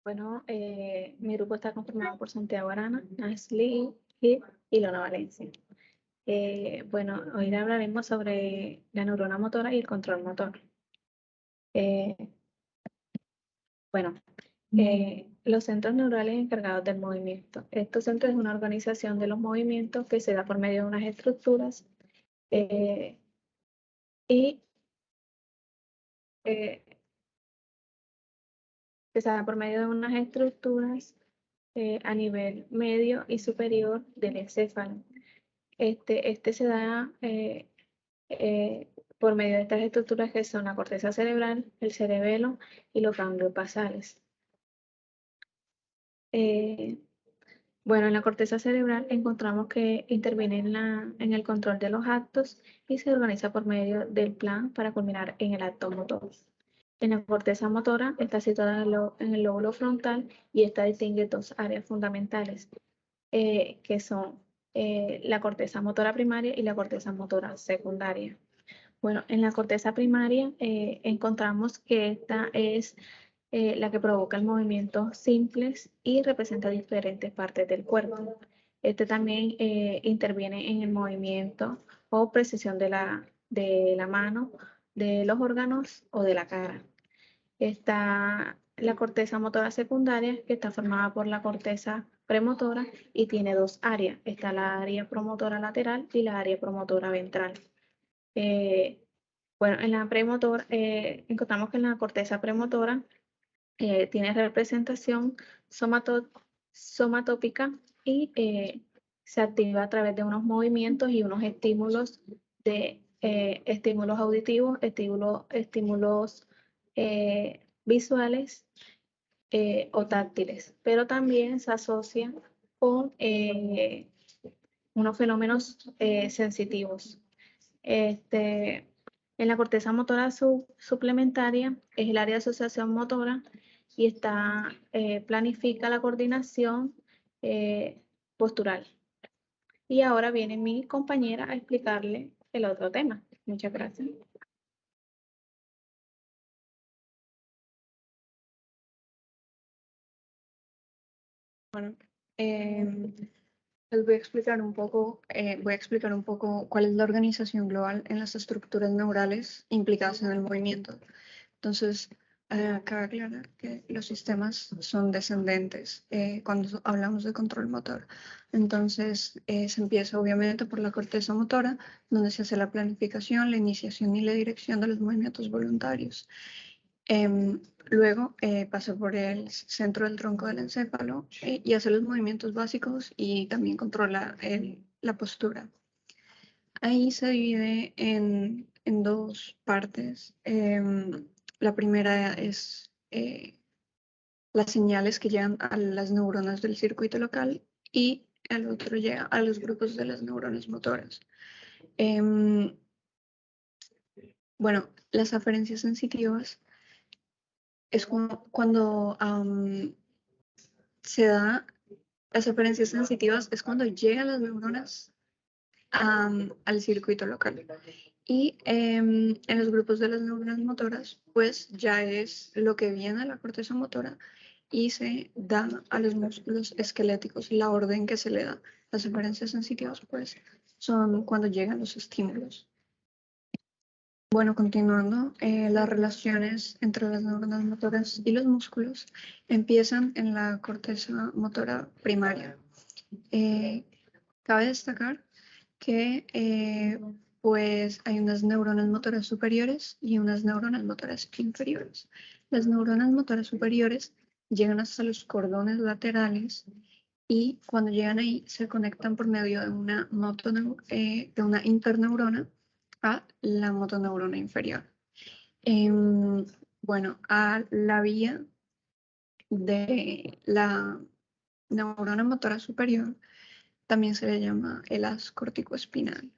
Bueno, mi grupo está conformado por Santiago Arana, Nasli, Hit y Lona Valencia. Bueno, hoy hablaremos sobre la neurona motora y el control motor. Eh, bueno, los centros neurales encargados del movimiento. Estos centros es una organización de los movimientos que se da por medio de unas estructuras y eh, que se da por medio de unas estructuras a nivel medio y superior del encéfalo. Este se da por medio de estas estructuras que son la corteza cerebral, el cerebelo y los ganglios basales. Bueno, en la corteza cerebral encontramos que interviene en el control de los actos y se organiza por medio del plan para culminar en el acto motor. En la corteza motora está situada en el lóbulo frontal y esta distingue dos áreas fundamentales, que son la corteza motora primaria y la corteza motora secundaria. Bueno, en la corteza primaria encontramos que esta es la que provoca el movimiento simples y representa diferentes partes del cuerpo. Este también interviene en el movimiento o precisión de la mano, de los órganos o de la cara. Está la corteza motora secundaria, que está formada por la corteza premotora y tiene dos áreas. Está la área promotora lateral y la área promotora ventral. Bueno, en la premotora, encontramos que en la corteza premotora tiene representación somatópica y se activa a través de unos movimientos y unos estímulos estímulos auditivos, estímulos visuales o táctiles, pero también se asocia con unos fenómenos sensitivos. En la corteza motora suplementaria es el área de asociación motora y planifica la coordinación postural. Y ahora viene mi compañera a explicarle el otro tema. Muchas gracias. Bueno, les voy a explicar un poco, cuál es la organización global en las estructuras neurales implicadas en el movimiento. Entonces, cabe aclarar que los sistemas son descendentes cuando hablamos de control motor. Entonces, se empieza obviamente por la corteza motora, donde se hace la planificación, la iniciación y la dirección de los movimientos voluntarios. Luego pasa por el centro del tronco del encéfalo y hace los movimientos básicos y también controla la postura. Ahí se divide en dos partes. La primera es las señales que llegan a las neuronas del circuito local y el otro llega a los grupos de las neuronas motoras. Bueno, las aferencias sensitivas es cuando se da las aferencias sensitivas, es cuando llegan las neuronas al circuito local. Y en los grupos de las neuronas motoras, pues ya es lo que viene a la corteza motora y se da a los músculos esqueléticos la orden que se le da. Las aferencias sensitivas, pues, son cuando llegan los estímulos. Bueno, continuando, las relaciones entre las neuronas motoras y los músculos empiezan en la corteza motora primaria. Cabe destacar que pues hay unas neuronas motoras superiores y unas neuronas motoras inferiores. Las neuronas motoras superiores llegan hasta los cordones laterales y cuando llegan ahí se conectan por medio de una interneurona a la motoneurona inferior. Bueno, a la vía de la neurona motora superior también se le llama el haz corticoespinal.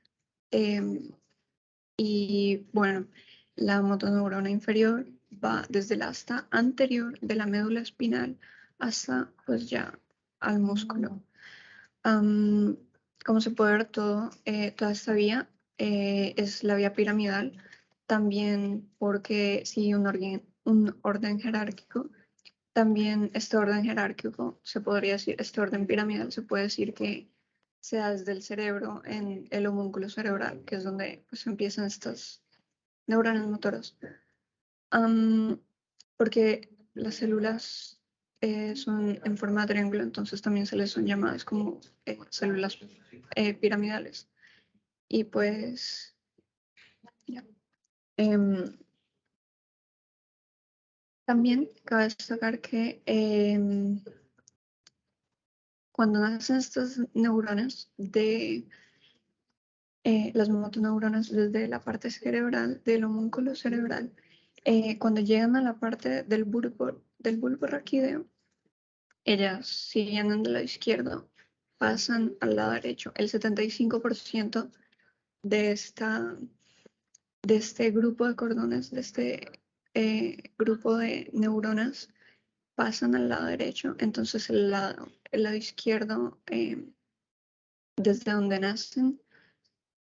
Y bueno, la motoneurona inferior va desde el asta anterior de la médula espinal hasta pues ya al músculo. Como se puede ver, toda esta vía es la vía piramidal, también porque sigue un orden jerárquico. también este orden jerárquico, se podría decir, este orden piramidal, se puede decir que se da desde el cerebro en el homúnculo cerebral, que es donde pues, empiezan estas neuronas motoras. Porque las células son en forma de triángulo, entonces también se les son llamadas como células piramidales. Y pues, ya. También cabe destacar que cuando nacen estas neuronas las motoneuronas desde la parte cerebral, del homúnculo cerebral, cuando llegan a la parte del bulbo raquídeo, ellas, si vienen del lado izquierdo, pasan al lado derecho. El 75% de este grupo de cordones, de este grupo de neuronas, pasan al lado derecho. Entonces el lado izquierdo, desde donde nacen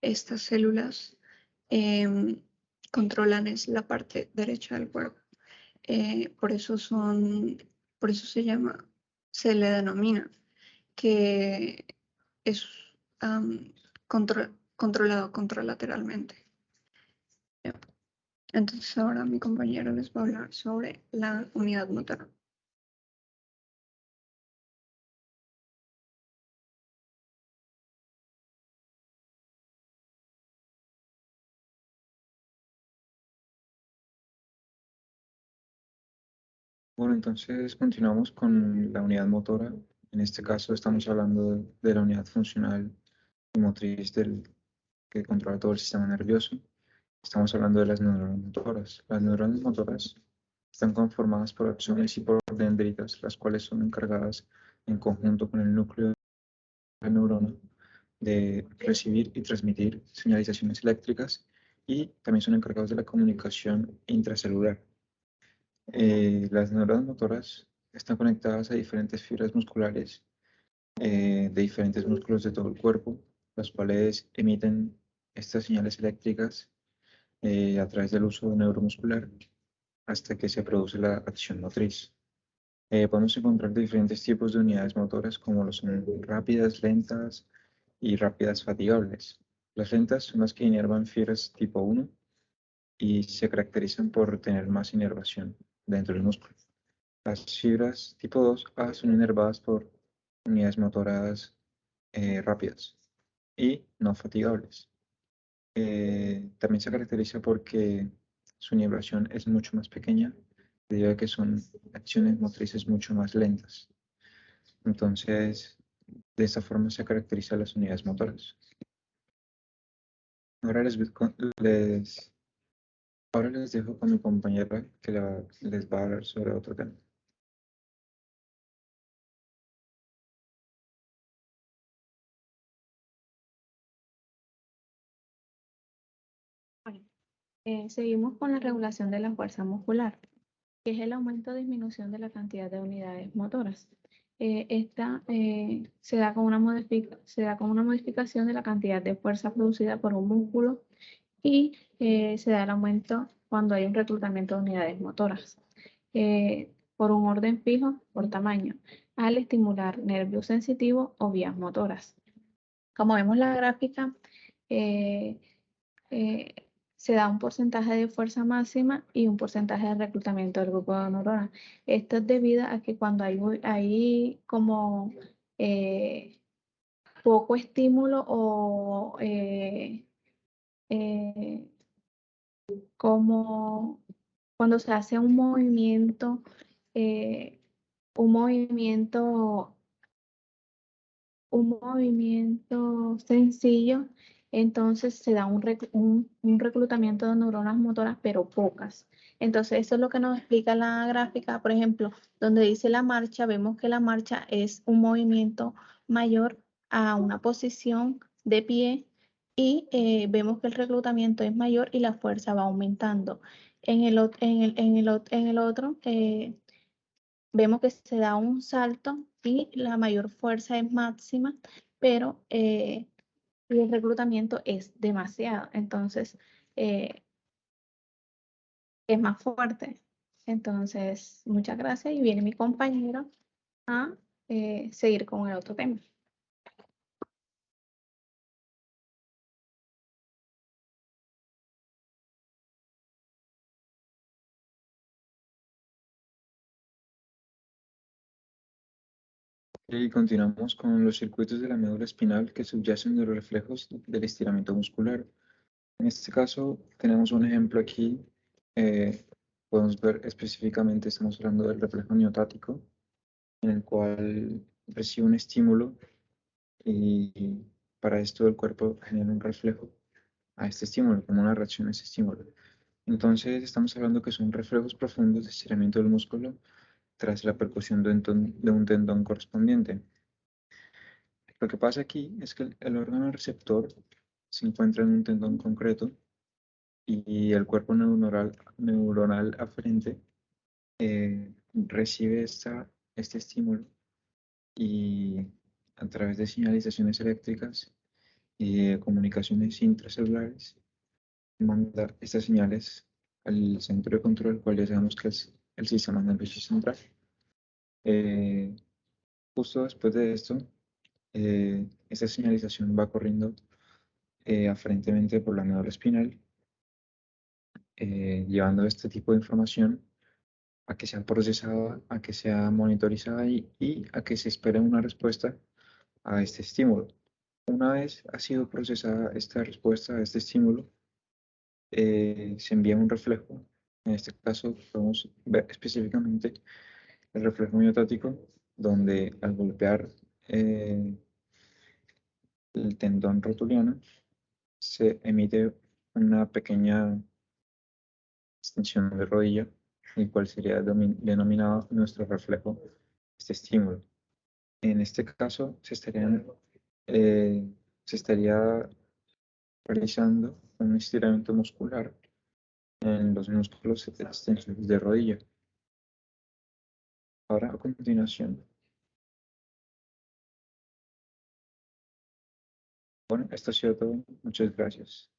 estas células, controlan es la parte derecha del cuerpo. Por eso se le denomina que es controlado contralateralmente. Entonces ahora mi compañero les va a hablar sobre la unidad motora. Bueno, entonces continuamos con la unidad motora. En este caso estamos hablando de la unidad funcional y motriz que controla todo el sistema nervioso. Estamos hablando de las neuronas motoras. Las neuronas motoras están conformadas por axones y por dendritas, las cuales son encargadas en conjunto con el núcleo de la neurona de recibir y transmitir señalizaciones eléctricas y también son encargados de la comunicación intracelular. Las neuronas motoras están conectadas a diferentes fibras musculares de diferentes músculos de todo el cuerpo, las cuales emiten estas señales eléctricas a través del uso neuromuscular hasta que se produce la acción motriz. Podemos encontrar diferentes tipos de unidades motoras como lo son rápidas, lentas y rápidas fatigables. Las lentas son las que inervan fibras tipo 1 y se caracterizan por tener más inervación dentro del músculo. Las fibras tipo 2A son inervadas por unidades motoras rápidas y no fatigables. También se caracteriza porque su inervación es mucho más pequeña, debido a que son acciones motrices mucho más lentas. Entonces, de esta forma se caracterizan las unidades motoras. Ahora ahora les dejo con mi compañera que les va a hablar sobre otro tema. Bueno, seguimos con la regulación de la fuerza muscular, que es el aumento o disminución de la cantidad de unidades motoras. Esta se da con una modificación de la cantidad de fuerza producida por un músculo y se da el aumento cuando hay un reclutamiento de unidades motoras por un orden fijo por tamaño, al estimular nervios sensitivos o vías motoras. Como vemos la gráfica, eh, eh, se da un porcentaje de fuerza máxima y un porcentaje de reclutamiento del grupo de neuronas. Esto es debido a que cuando hay como poco estímulo o como cuando se hace eh, un movimiento un movimiento sencillo, entonces se da un reclutamiento de neuronas motoras, pero pocas. Entonces, eso es lo que nos explica la gráfica. Por ejemplo, donde dice la marcha, vemos que la marcha es un movimiento mayor a una posición de pie y vemos que el reclutamiento es mayor y la fuerza va aumentando. En el otro, vemos que se da un salto y la mayor fuerza es máxima, pero el reclutamiento es demasiado, entonces es más fuerte. Entonces, muchas gracias y viene mi compañero a seguir con el otro tema. Y continuamos con los circuitos de la médula espinal que subyacen de los reflejos del estiramiento muscular. En este caso, tenemos un ejemplo aquí. Podemos ver específicamente, estamos hablando del reflejo miotático, en el cual recibe un estímulo y para esto el cuerpo genera un reflejo a este estímulo, como una reacción a ese estímulo. Entonces, estamos hablando que son reflejos profundos de estiramiento del músculo tras la percusión de un tendón correspondiente. Lo que pasa aquí es que el órgano receptor se encuentra en un tendón concreto y el cuerpo neuronal aferente recibe este estímulo y a través de señalizaciones eléctricas y de comunicaciones intracelulares manda estas señales al centro de control, cual ya sabemos que es el sistema nervioso central. Eh, Justo después de esto, esta señalización va corriendo aferentemente por la médula espinal, llevando este tipo de información a que sea procesada, a que sea monitorizada y a que se espere una respuesta a este estímulo. Una vez ha sido procesada esta respuesta a este estímulo, se envía un reflejo. En este caso, podemos ver específicamente el reflejo miotático, donde al golpear el tendón rotuliano se emite una pequeña extensión de rodilla, el cual sería denominado nuestro reflejo, este estímulo. En este caso, se estaría realizando un estiramiento muscular en los músculos extensores de rodilla. Ahora, a continuación, bueno, esto ha sido todo. Muchas gracias.